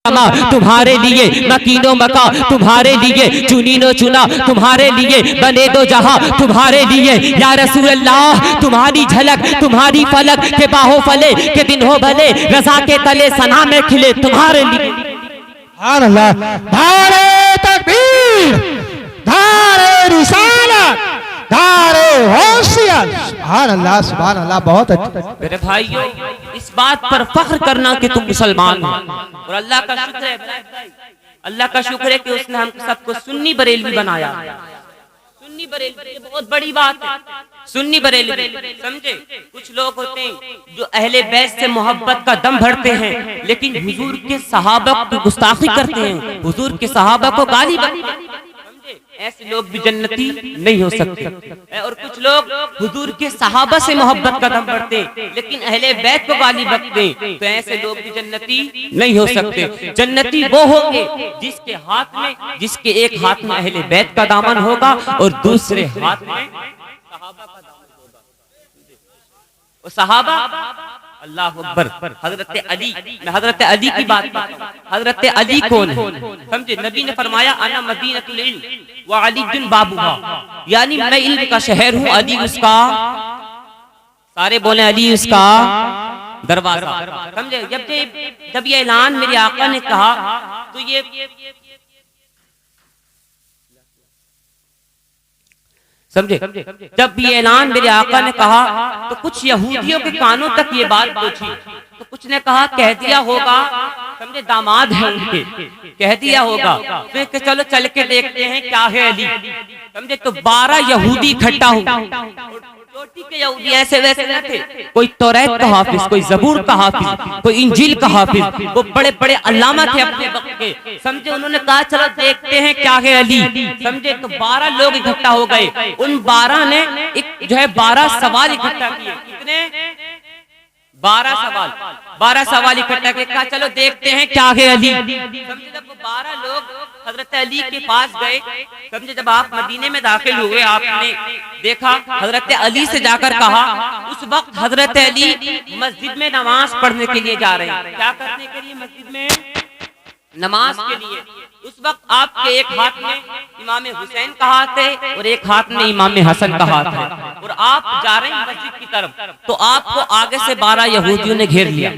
तुम्हारे लिए, मकीनो मका तुम्हारे लिए, चुनीनो चुना तुम्हारे लिए, बने दो जहां तुम्हारे लिए। या रसूल अल्लाह तुम्हारी झलक, तुम्हारी फलक के बाहो फले के दिन हो भले, रजा के तले सना में खिले तुम्हारे लिए। धारे तकबीर, धारे रिसालत, धारे होशियत। सुभान अल्लाह, सुभान अल्लाह, बहुत अच्छा। मेरे भाइयों, इस बात पर फख्र करना कि तुम मुसलमान हो, और अल्लाह का शुक्र है, अल्लाह का शुक्र है कि उसने हम सबको सुन्नी बरेलवी बनाया। सुन्नी बरेलवी बहुत बड़ी बात है। सुन्नी बरेलवी समझे, कुछ लोग होते हैं जो अहले बैत से मोहब्बत का दम भरते हैं, लेकिन हुजूर के सहाबा की गुस्ताखी करते हैं, हुजूर के सहाबा को गाली समझे। ऐसे लोग भी जन्नती नहीं हो सकते। और कुछ लोग हुजूर के सहाबा से मोहब्बत का दम भरते हैं, लेकिन अहले बैत को गाली बकते हैं, तो ऐसे लोग भी जन्नती नहीं हो सकते। जन्नती वो होंगे जिसके हाथ में, जिसके एक हाथ में अहले बैत का दामन होगा और दूसरे हाथ में सहाबा का दामन होगा। और सहाबा, अल्लाह अकबर, हजरत अली, मैं हजरत अली की बात करता हूं। हजरत अली कौन है समझे? नबी ने फरमाया अना मदीनतुल इल्म व अली बाबूहा, यानी मैं इल्म का शहर हूँ, अली उसका, सारे बोले अली उसका दरवाजा। समझे? जब ये ऐलान मेरे आका ने कहा तो ये समझे, जब ये ऐलान मेरे आका ने कहा तो कुछ यहूदियों के कानों तक ये बात पहुंची, तो कुछ ने कहा कह दिया होगा, समझे दामाद है उनके, कह दिया होगा, तो चलो चल के देखते हैं क्या है अली। समझे? तो 12 यहूदी इकट्ठा हुए। चोटी के यहूदी ऐसे वैसे न थे, कोई तौरात का हाफिज, कोई जबूर का हाफिज, कोई इंजील का हाफिज, वो बड़े बड़े अल्लामा थे अपने वक्त के। समझे? उन्होंने कहा चलो देखते हैं क्या है अली। समझे? तो 12 लोग इकट्ठा हो गए। उन 12 ने एक जो है 12 सवाल इकट्ठा किए। कितने? 12 सवाल इकट्ठा किए। कहा चलो देखते हैं क्या है अली। समझे? जब वो 12 लोग हजरत अली के पास गए, समझे, जब आप मदीने में दाखिल हुए, आपने देखा हजरत अली से जाकर कहा, उस वक्त हजरत अली मस्जिद में नमाज पढ़ने के लिए जा रहे हैं। क्या करने के लिए? मस्जिद में नमाज के लिए। उस वक्त आपके एक हाथ में इमाम हुसैन का हाथ है और एक हाथ में इमाम हसन का हाथ है, और आप जा रहे हैं मस्जिद की तरफ। तो आपको आगे से 12 यहूदियों ने घेर लिया।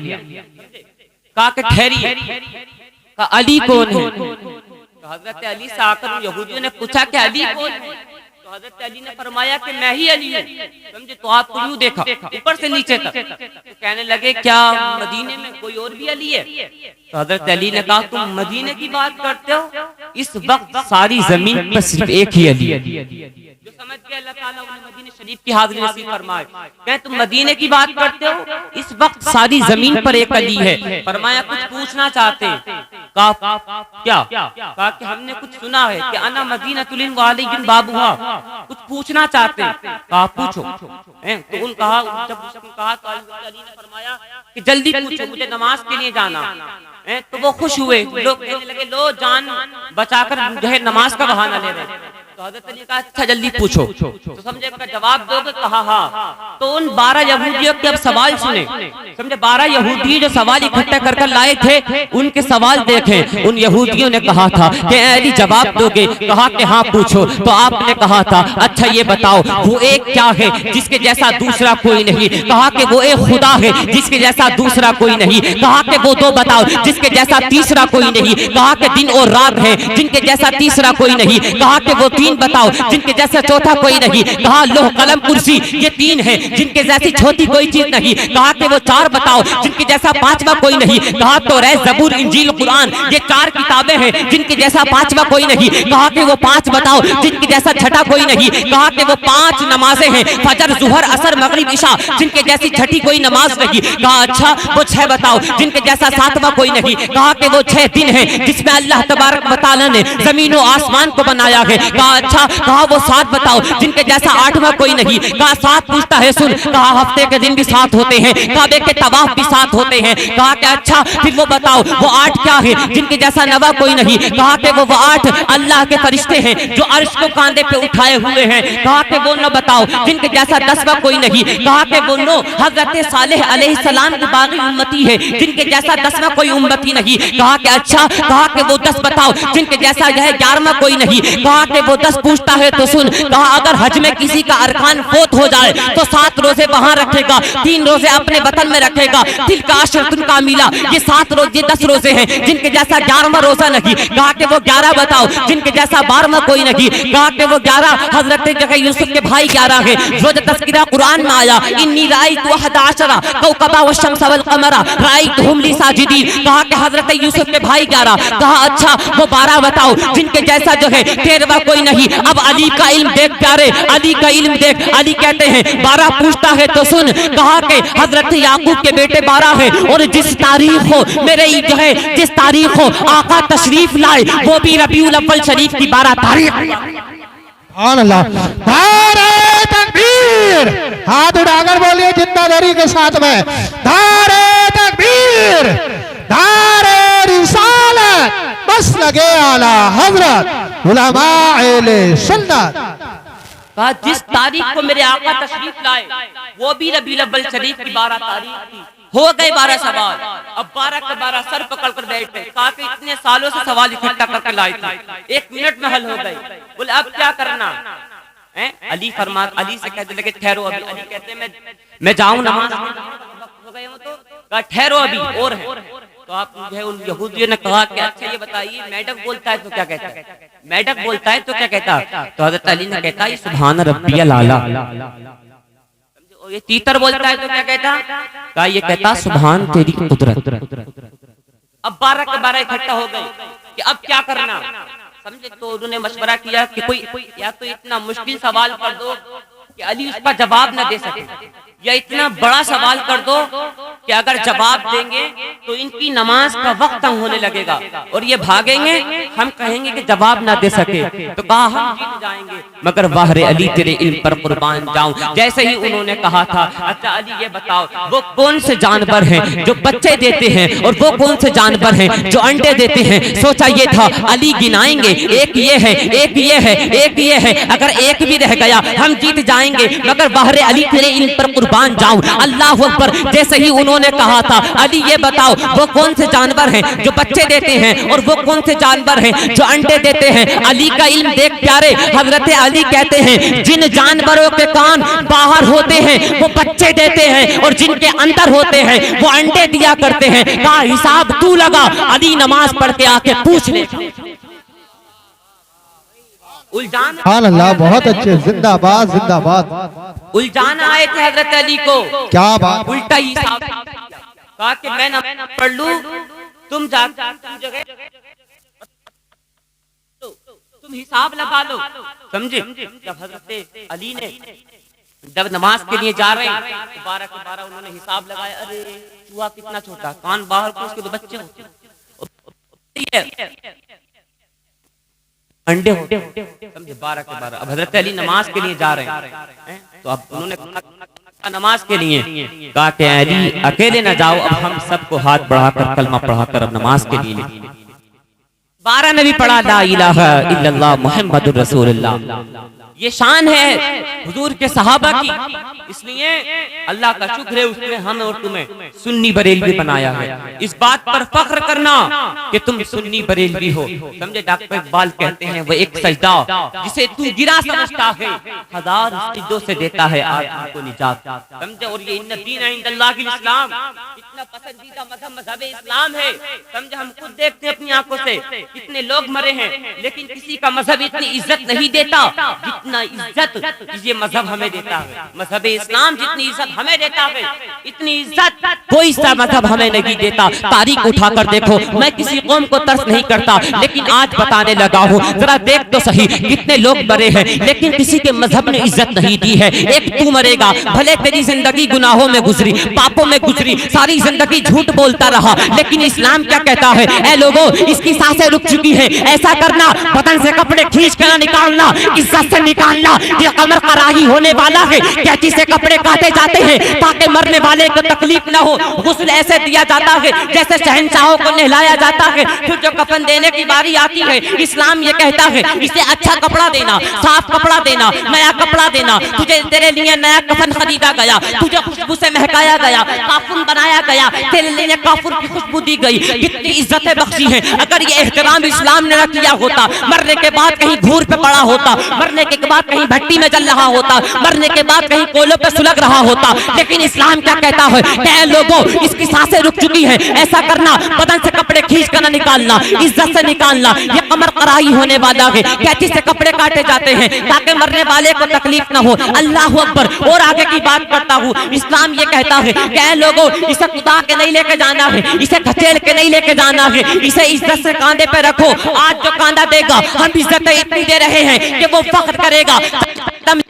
कहा कि ठहरिए, कहा अली कौन है? तो हजरत अली से आकर यहूदियों ने पूछा कि अली कौन है? तो हजरत अली ने फरमाया कि मैं ही अली हूँ। समझे? तो आपको यूं देखा ऊपर से नीचे तक, तो कहने लगे क्या मदीने में कोई और भी अली है? तो हजरत अली ने कहा तुम मदीने की बात करते हो, इस वक्त सारी जमीन पर सिर्फ एक ही अली है। जो समझ के अल्लाह ताला उन्हें मदीने शरीफ की हाज़िरी नसीब फरमाए। क्या तुम मदीने की बात करते हो, इस वक्त सारी जमीन पर एक अली है। फरमाया कुछ पूछना चाहते हैं? कहा क्या? कहा कि हमने कुछ सुना है कि अना मदीनतुल इल्म व अली बाबूहा, कुछ पूछना चाहते हैं। कहा पूछो। तो उन कहा, जब उसने कहा तो अली ने फरमाया कि जल्दी पूछो, मुझे नमाज के लिए जाना। तो वो खुश हुए, लोग कहने लगे लो जान बचाकर जो है नमाज का बहाना ले रहे हैं। तो हज़रत अली ने कहा अच्छा जल्दी पूछो। तो समझे का जवाब दोगे? कहा हाँ। तो उन 12 यहूदियों के अब सवाल सुने। समझे? 12 यहूदी जो सवाल इकट्ठा कर लाए थे, उनके सवाल देखें। उन यहूदियों ने कहा था कि अली जवाब दोगे? कहा कि हाँ पूछो। तो आपने कहा था अच्छा ये बताओ वो एक क्या है जिसके जैसा दूसरा कोई नहीं? कहा कि वो एक खुदा है जिसके जैसा दूसरा कोई नहीं। कहा कि वो दो बताओ जिसके जैसा तीसरा कोई नहीं। कहा कि दिन और रात है जिनके जैसा तीसरा कोई नहीं। कहा कि वो 3 बताओ जिनके जैसा चौथा कोई नहीं। कहा लोह कलम कुर्सी ये 3 है जिनके जैसी छोटी कोई चीज नहीं। कहा कि वो 4 बताओ जिनके जैसा 5वां कोई नहीं। कहा तो तौरात जबूर इंजील कुरान ये 4 किताबें हैं जिनके जैसा 5वां कोई नहीं। कहा कि वो 5 बताओ जिनके जैसा छठा कोई नहीं। कहा कि वो 5 नमाजें हैं फजर जुहर असर मगरिब इशा जिनके जैसी छठी कोई नमाज नहीं। कहा अच्छा वो 6 बताओ जिनके जैसा 7वां कोई नहीं। कहा कि वो 6 दिन है जिसमें अल्लाह तबारक व तआला ने जमीन और आसमान को बनाया है। कहा कहा अच्छा, कहा वो 7 बताओ जिनके जैसा 8वां कोई नहीं। कहा 7 पूछता है सुन, कहा हफ्ते के दिन भी 7 होते हैं, काबे के तवाफ भी 7 होते हैं। कहा कि अच्छा फिर वो बताओ वो 8 क्या है जिनके जैसा 9वां कोई नहीं। कहा कि वो 8 अल्लाह के फरिश्ते हैं जो अर्श को कांधे पे उठाए हुए हैं। कहा कि वो 9 बताओ जिनके जैसा 10वां कोई नहीं। कहा कि वो 9 हजरत सालेह अलैहिस्सलाम की बागी उम्मती है जिनके जैसा 10वां कोई उम्मती नहीं। कहा कि अच्छा, कहा कि वो 10 बताओ जिनके जैसा यह 11वां कोई नहीं। कहा कि वो 10 पूछता है तो सुन, कहा अगर हज में किसी का अरकान फोत हो जाए तो 7 रोजे वहां रखेगा, 3 रोजे अपने वतन में रखेगा। तिल का अशरतुन कामिला, ये 7 रोजे 10 रोजे हैं जिनके जैसा 11वां रोजा नहीं। कहा कि वो 11 बताओ जिनके जैसा 12वां कोई नहीं। कहा कि वो 11 हजरत जगह यूसुफ के भाई 11 है जो तस्कीरा कुरान में आया, इन्नी राइतु 11 कौकबा व शम्स वल कमरा राइतुहुम ली साजिदीन। कहा कि हजरत यूसुफ के भाई 11। कहा अच्छा वो 12 बताओ जिनके जैसा जो है 13वां कोई नहीं। अब अली का इल्म देख प्यारे, अली का इल्म देख। अली कहते हैं 12 पूछता है तो सुन, कहा कि हजरत याकूब के बेटे 12 है और जिस तारीख हो मेरे जो है जिस तारीख हो आका तशरीफ लाए वो भी रबीउल अव्वल शरीफ की 12 तारीख। सुभान अल्लाह, नारे तकबीर, हाथ उठाकर बोलिए जितना देरी के साथ में, नारे तकबीर, नारे रिसालत, बस लगे आला हजरत उलमा अहले सुन्नत। कहा जिस तारीख को मेरे आका तशरीफ लाए वो भी रबीउल अव्वल शरीफ की 12 तारीख थी। हो गए 12 सवाल, अब 12 के 12 सर पकड़ कर बैठे। कहा कि इतने सालों से सवाल इकट्ठा करके लाए थे, 1 मिनट में हल हो गए। बोले अब क्या करना है? अली अली से कहते लगे ठहरो अभी। अली कहते मैं जाऊं नमाज हो गए हूं तो। कहा ठहरो अभी और है। तो आप उन यहूदियों ने कहा कि अच्छा ये बताइए मेढक बोलता है तो क्या कहता है? मेढक बोलता है तो क्या कहता? तो हजरत अली ने कहता है सुभान रब्बियल आला। ये तीतर बोलता है तो क्या कहता? कहा ये कहता सुभान तेरी कुदरत। अब 12 के 12 इकट्ठा हो गए कि अब क्या करना, समझे? तो उन्होंने मशवरा किया कि कोई या तो इतना मुश्किल सवाल कर दो कि अली उसका जवाब न दे सके, या इतना बड़ा सवाल कर दो कि अगर जवाब देंगे तो इनकी नमाज का वक्त तंग होने लगेगा और ये भागेंगे, हम कहेंगे कि जवाब ना दे सके। तो कहा हम जीत जाएंगे, मगर वाहरे अली तेरे इल्म पर कुर्बान जाऊं। जैसे ही उन्होंने कहा था अच्छा अली ये बताओ वो कौन से जानवर हैं जो बच्चे देते हैं और वो कौन से जानवर हैं जो अंडे देते हैं। सोचा ये था अली गिनाएंगे, एक ये है, एक ये है, एक ये है, अगर एक भी रह गया हम जीत जाएंगे, मगर वाहरे अली तेरे इल्म पर कुर्बान जाऊं। अल्लाह अकबर। जैसे ही उन्होंने कहा था अली ये बताओ वो कौन से जानवर हैं जो बच्चे देते हैं और वो कौन से जानवर हैं जो अंडे देते हैं। अली का इल्म देख प्यारे, हजरत अली कहते हैं जिन जानवरों के कान बाहर होते हैं वो बच्चे देते हैं और जिनके अंदर होते हैं वो अंडे दिया करते हैं। का हिसाब तू लगा, अली नमाज पढ़ के आके पूछ ले। उलझान अल्लाह, बहुत अच्छे, जिंदाबाद जिंदाबाद। उलझान आए थे हजरत अली को, क्या बात, उल्टा ही कहा कि मैं नमाज पढ़ लूं, तुम जगह तुम हिसाब लगा लो, समझे? जब हजरत अली ने जब नमाज के लिए जा रहे हैं 12 के 12 उन्होंने हिसाब लगाया, अरे चूहा कितना छोटा, कान बाहर को उसके तो बच्चे होते अंडे होते, समझे? 12 के 12। अब हजरत अली नमाज के लिए जा रहे हैं तो अब उन्होंने कहा नमाज के लिए, कहा कि अली अकेले न जाओ, अब हम सबको हाथ बढ़ाकर कलमा पढ़ाकर अब नमाज के लिए 12 ने भी पढ़ा ला इलाहा इल्लल्लाह मुहम्मदुर रसूलुल्लाह। ये शान है हुजूर के सहाबा की, इसलिए अल्लाह का शुक्र है उसने हमें और तुम्हें सुन्नी बरेलवी बनाया है। इस बात पर फख्र करना कि तुम सुन्नी बरेलवी हो, समझे? डॉक्टर इकबाल कहते हैं वो एक सजदा जिसे तू गिरा समझता है 1000 सजदों से देता है आदमी को निजात, समझे? और ये इन्ना दीन इंदल्लाहिल इस्लाम, इतना पसंदीदा मजहब इस्लाम है, समझे? हम खुद देखते हैं अपनी आंखों से कितने लोग मरे हैं, लेकिन किसी का मजहब इतनी इज्जत नहीं देता जितना इज्जत ये मजहब हमें देता है, मजहब इस्लाम जितनी इज्जत हमें देता है, इतनी इज्जत कोई सा मजहब हमें नहीं देता। तारीख उठाकर देखो, मैं किसी कौम को तर्स नहीं करता, लेकिन आज बताने लगा हूँ, जरा देख तो सही कितने लोग मरे हैं, लेकिन किसी के मजहब ने इज्जत नहीं दी है। एक तू मरेगा, भले तेरी जिंदगी गुनाहों में गुजरी, पापों में गुजरी, सारी जिंदगी झूठ बोलता रहा, लेकिन इस्लाम क्या कहता है? ऐ लोगों, इसकी सांसें रुक चुकी है, ऐसा करना, बदन से कपड़े खींच कर निकालना, इज्जत से निकालना, ये कमर कराही होने वाला है। कैंची से कपड़े काटे जाते हैं ताकि मरने वाले को तकलीफ ना हो। गुस्ल ऐसे दिया जाता है जैसे शहंशाहों को नहलाया जाता है। फिर जो कफन देने की बारी आती है, इस्लाम ये कहता है इसे अच्छा कपड़ा देना, साफ कपड़ा देना, नया कपड़ा देना। तुझे तेरे लिए नया कफन खरीदा गया, तुझे खुशबू से महकाया गया, काफुन बनाया गया, तेरे लिए काफुर की खुशबू दी गई। कितनी इज्जतें बख्शी हैं। अगर ये एहतराम इस्लाम ने न किया होता, मरने के बाद कहीं घूर पे पड़ा होता, मरने के बाद कहीं भट्टी में जल रहा होता, मरने के बाद कहीं कोयलों पे सुलग रहा होता। लेकिन इस्लाम क्या कहता है? ऐ लोगों, इसकी सांसें रुक चुकी है, ऐसा करना, बदन से कपड़े खींच कर निकालना, इज्जत से निकालना, ये कमर कराही होने वाला है। कैंची से कपड़े काटे जाते हैं ताकि मरने वाले को तकलीफ ना हो। अल्लाह अकबर। और आगे की बात करता हूँ, इस्लाम ये कहता है कि ऐ लोगों, इसे खुदा के नहीं लेके जाना है, इसे खचेल के नहीं लेके जाना है, इसे इज्जत से कांधे पे रखो। आज जो कांधा देगा, हम इज्जत इतनी दे रहे हैं कि वो फख्र करेगा,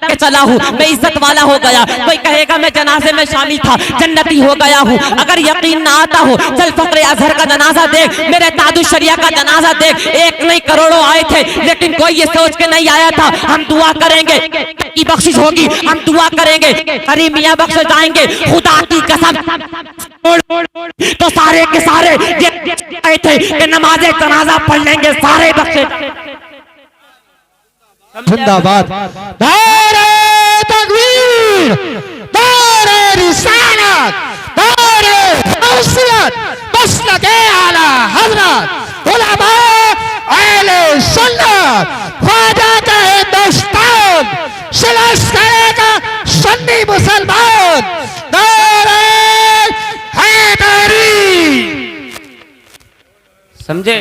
के चला हूँ, मैं इज्जत वाला हो गया। कोई कहेगा मैं जनाजे में शामिल था, जन्नती हो गया हूँ। अगर यकीन ना आता हो, चल फख्र अजहर का जनाजा देख, मेरे तादुश शरिया का जनाजा देख। एक नहीं करोड़ों आए थे, लेकिन कोई ये सोच के नहीं आया था हम दुआ करेंगे की बख्शिश होगी, हम दुआ करेंगे करीम मियां बख्श जाएंगे। खुदा की कसम, तो सारे के सारे आए थे कि नमाज़े जनाजा पढ़ लेंगे, सारे बख्शे। जिंदाबाद। नारे तकबीर, नारे रिसालत, नारे गौसियत, मसलके आला हज़रत, उलमा अहले सुन्नत, ख्वाजा का हिंदुस्तान, शिकस्त करेगा सुन्नी मुसलमान। नारे हैदरी। समझे?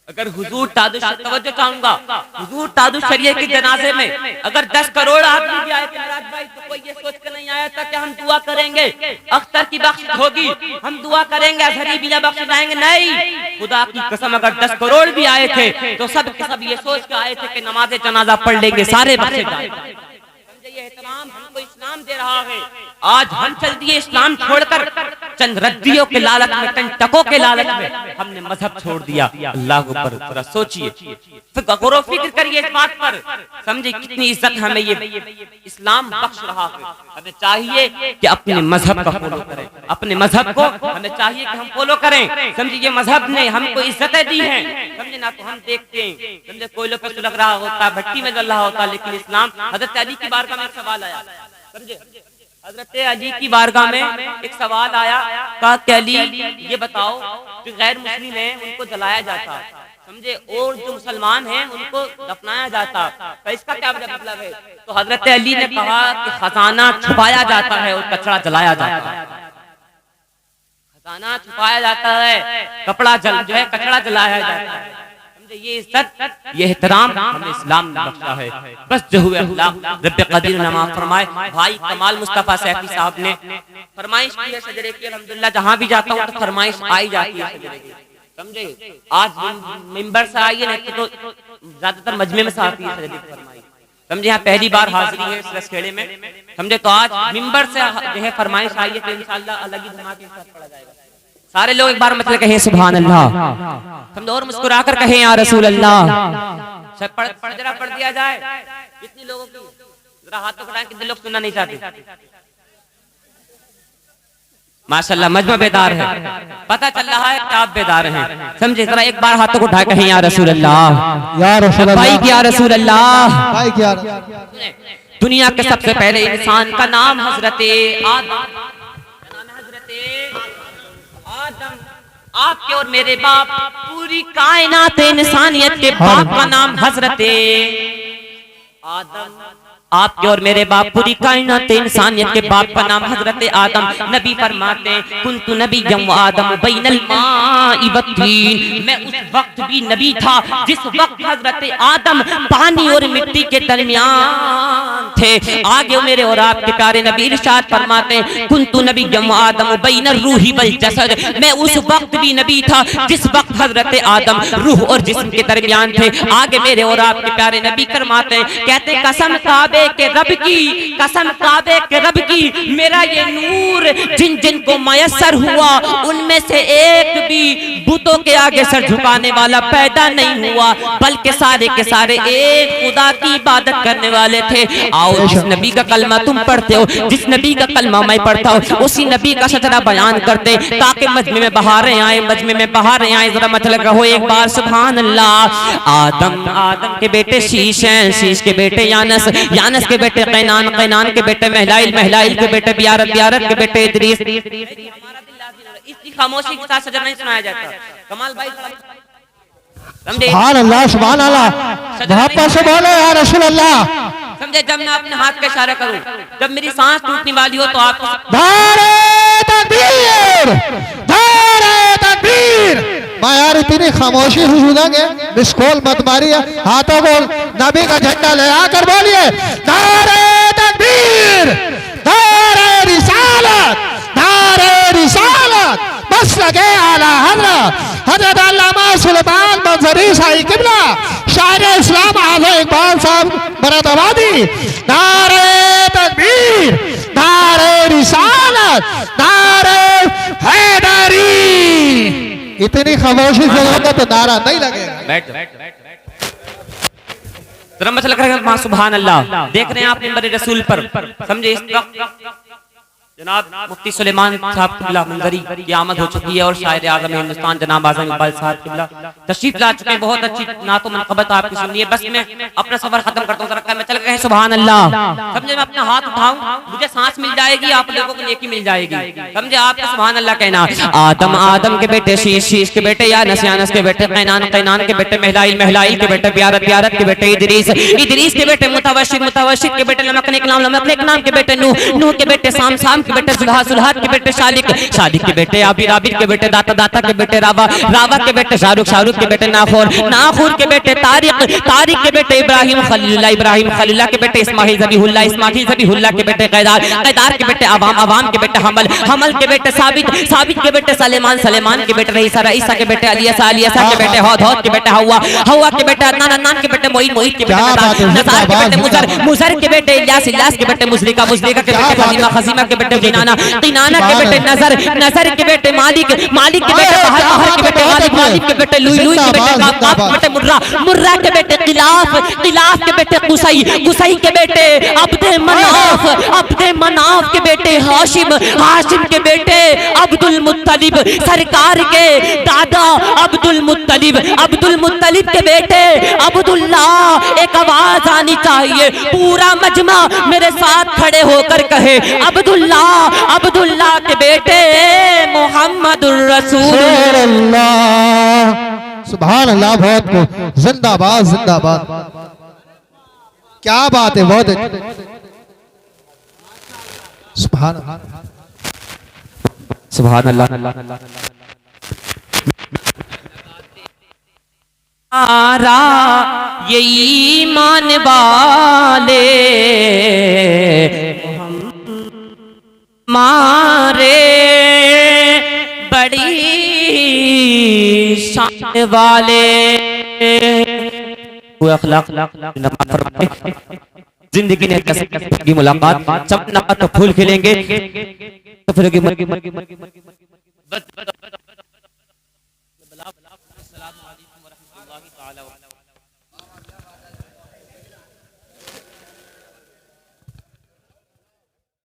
अगर हुजूर तादुश, तवज्जो चाहूंगा, हुजूर तादुश शरीयत के जनाजे में अगर 10 करोड़ आदमी भी आए थे मुराद भाई, तो कोई ये सोच के नहीं आया था कि हम दुआ करेंगे अख्तर की बख्शिश होगी, हम दुआ करेंगे अजहरी बिना बख्श जाएंगे। नहीं, खुदा की कसम, अगर 10 करोड़ भी आए थे तो सब के सब ये सोच के आए थे कि नमाज जनाजा पढ़ लेंगे, सारे बख्शे जाएंगे। ये एहतराम हमको इस्लाम दे रहा है। आज हम चल दिए इस्लाम छोड़कर चंद रद्दियों के लालच में, चंद टकों के लालच में हमने मजहब छोड़ दिया। अल्लाह को पर थोड़ा सोचिए, फिर गौर व फिक्र करिए इस बात पर। समझे कितनी इज्जत हमें ये इस्लाम बख्श रहा है। हमें चाहिए कि अपने मजहब का फॉलो करें, अपने मजहब को हमें चाहिए कि हम फॉलो करें। समझे ये मजहब ने हमको इज्जतें दी हैं, समझे ना। तो हम देखते हैं, समझे कोयलों पे सुलग रहा होता, भट्टी में जल रहा होता, लेकिन इस्लाम, हजरत अली की बारगाह में एक सवाल आया, समझे, हजरत अली की बारगाह में एक सवाल आया, कहा कि अली ये बताओ, जो गैर मुस्लिम है उनको जलाया जाता, समझे, और जो मुसलमान हैं उनको दफनाया जाता, तो इसका क्या मतलब है? तो हजरत अली ने कहा कि खजाना छुपाया जाता है और कचरा जलाया जाता है। खजाना छुपाया जाता है, कपड़ा जो है कचरा जलाया जाता है। ये इज्जत, ये एहतराम हमें इस्लाम ने बख्शा है। बस जो हुए रब्बे कदीर नमाज फरमाए। भाई कमाल मुस्तफा सैफी साहब ने फरमाइश की है सजरे की। अल्हम्दुलिल्लाह जहां भी जाता हूं तो फरमाइश आई जाती है सजरे की, समझे। आज मिंबर से आई है, नहीं तो ज्यादातर मजमे में से आती है सजरे की फरमाइश, समझे। यहाँ पहली बार हाजिरी है इस रसखेड़े में, समझे। तो आज मिंबर से जो है फरमाइश आई है, तो इंशाअल्लाह अलग ही धमाके के साथ पढ़ा जाएगा। सारे लोग एक बार मतलब कहें सुभान अल्लाह, समझो, और मुस्कुराकर कहें या रसूल अल्लाह। सब पढ़ दिया जाए। कितने लोगों की जरा हाथों को उठाएं, कितने लोग सुनना नहीं चाहते? माशाल्लाह मजमा बेदार है, पता चल रहा है कि आप बेदार हैं, समझे। जरा एक बार हाथों को उठा कहें या रसूल अल्लाह, या रसूल अल्लाह, भाई क्या रसूल अल्लाह। भाई क्या दुनिया के सबसे पहले इंसान का नाम हजरते आदम, आदम, आपके और मेरे बाप, पूरी कायनात इंसानियत के बाप का नाम हजरते आदम। आपके और मेरे बाप पूरी कायनात इंसानियत के बाप का नाम हजरत आदम। नबी फरमाते हैं कुन्तु नबिय्यम व आदम बैनल माई वत्तीन, मैं उस वक्त भी नबी था जिस वक्त हजरत आदम पानी और मिट्टी के दरमियान थे। आगे मेरे और आपके प्यारे नबी इरशाद फरमाते हैं कुन्तु नबिय्यम व आदम बैनर रूही वल जसद, मैं उस वक्त भी नबी था जिस वक्त हजरत आदम रूह और जिस्म के दरमियान थे। आगे मेरे और आपके प्यारे नबी फरमाते हैं, कहते कसम काबे के रब की, कसम काबे के रब की, मेरा ये नूर जिन जिन को मयसर हुआ उनमें से एक भी बुतों के आगे सर झुकाने वाला पैदा नहीं हुआ, बल्कि सारे के सारे एक खुदा की इबादत करने वाले थे। आओ जिस नबी का कलमा तुम पढ़ते हो, जिस नबी का कलमा मैं पढ़ता हूँ, उसी नबी का सचरा बयान करते ताकि मजमे में बहारें आए, मजमे में बहारें आए। जरा मतलब कहो एक बार सुभान अल्लाह। आदम, आदम के बेटे शीश हैं, शीश के बेटे यानस, यानस के बेटे कैनान, कैनान के बेटे महलाइल, महलाइल के बेटे बियारत, बियारत के बेटे इदरीस। इसकी खामोशी के साथ सजर नहीं सुनाया जाता। कमाल भाई समझे? सुभान अल्लाह, सुभान अल्लाह, मोहब्बत से बोले या रसूल अल्लाह। समझे? जब मैं अपने हाथ का इशारा करूं, जब मेरी सांस टूटने वाली हो तो आप नारे तकबीर, नारे तकबीर। मैं यार इतनी खामोशी हुजूदा के मिसकॉल मत मारिए, हाथों को नबी का झंडा ले आकर बोलिए नारे तकबीर, नारे रिसालत, नारे रिसालत। बस लगे आला हजरत हजरत अल्लामा सुलेमान मंजरी शाही किबला शायर इस्लाम आज़म इकबाल साहब मरतबादी। नारे तकबीर, नारे रिसालत, नारे हैदरी। इतनी खामोशी से होगा तो नारा नहीं लगेगा। बैठ जरा मसला करेगा सुभान अल्लाह। देख रहे हैं आप मिंबर रसूल पर, समझे? इस वक्त जनाब मुफ्ती सुलेमान साहब किबला मंजरी की आमद हो चुकी है और शायर आज़म हिंदुस्तान जनाब आज़म इकबाल साहब किबला तशरीफ ला चुके हैं। बहुत अच्छी नातो मनक़बत आपकी सुनिए। बस मैं अपना सफर खत्म करता हूँ, जरा मैं चल गए सुभान अल्लाह। समझे? मैं अपना हाथ उठाऊं, मुझे सांस मिल जाएगी, आप लोगों को नेकी मिल जाएगी। समझे? आपका सुभान अल्लाह कहना। आदम, आदम के बेटे शीश, शीश के बेटे यानस, यानस के बेटे कैनान, कैनान के बेटे महलाइल, महलाइल के बेटे बियारत, बियारत के बेटे इदरीस, इदरीस के बेटे मुतवशिक, मुतवशिक के बेटे लमक नेकलाम, लमक नेकलाम के बेटे नूह, नूह के बेटे साम, साम के बेटे सुलहा, सुलहा के बेटे शालिक, शालिक के बेटे आबिद, आबिद के बेटे दाता, दाता के बेटे रावा, रावा के बेटे शाहरुख, शाहरुख के बेटे नाखूर, नाखूर के बेटे तारिक, तारिक के बेटे इब्राहिम खलीलुल्लाह, इब्राहिम खलीलुल्लाह के बेटे इस्माइल ज़बीहुल्लाह, इस्माइल ज़बीहुल्लाह के बेटे कैदार, कैदार के बेटे अवाम, अवाम के बेटे हमल, हमल के बेटे साबित, साबित के बेटे सलेमान, सलेमान के बेटे रईसा, रईसा के बेटे अलियसा, अलियसा के बेटे हौद, हौद के बेटे हवा, हवा के बेटे अदनान, अदनान के बेटे मोईन, मोईन के बेटे नज़ार के बेटे मुज़र, मुज़र के बेटे इल्यास, इल्यास के बेटे मुज़लिका, मुज़लिका के बेटे खज़ीमा, खज़ीमा के बेटे गिनाना, गिनाना के बेटे नजर, नजर के बेटे मालिक, मालिक के बेटे बहर, बहर के बेटे मालिक, मालिक के बेटे लुई, लुई के बेटे काब, काब के बेटे मुर्रा, मुर्रा के बेटे गिलाफ, गिलाफ के बेटे कुसई, कुसई के बेटे अब्दे मनाफ, अब्दे मनाफ के बेटे हाशिम, हाशिम के बेटे अब्दुल मुत्तलिब, सरकार के दादा अब्दुल मुत्तलिब, अब्दुल मुत्तलिब के बेटे अब्दुल्लाह। एक आवाज आनी चाहिए, पूरा मजमा मेरे साथ खड़े होकर कहे अब्दुल्लाह, अब्दुल्लाह के बेटे मोहम्मदुर रसूलुल्लाह। सुभान अल्लाह, बहुत को जिंदाबाद, जिंदाबाद। क्या बात है, बहुत सुभान सुभान अल्लाह। आरा ये ईमान वाले मारे बड़ी शान वाले जिंदगी ने की मुलाकात, चमना तो फूल खिलेंगे तो फिर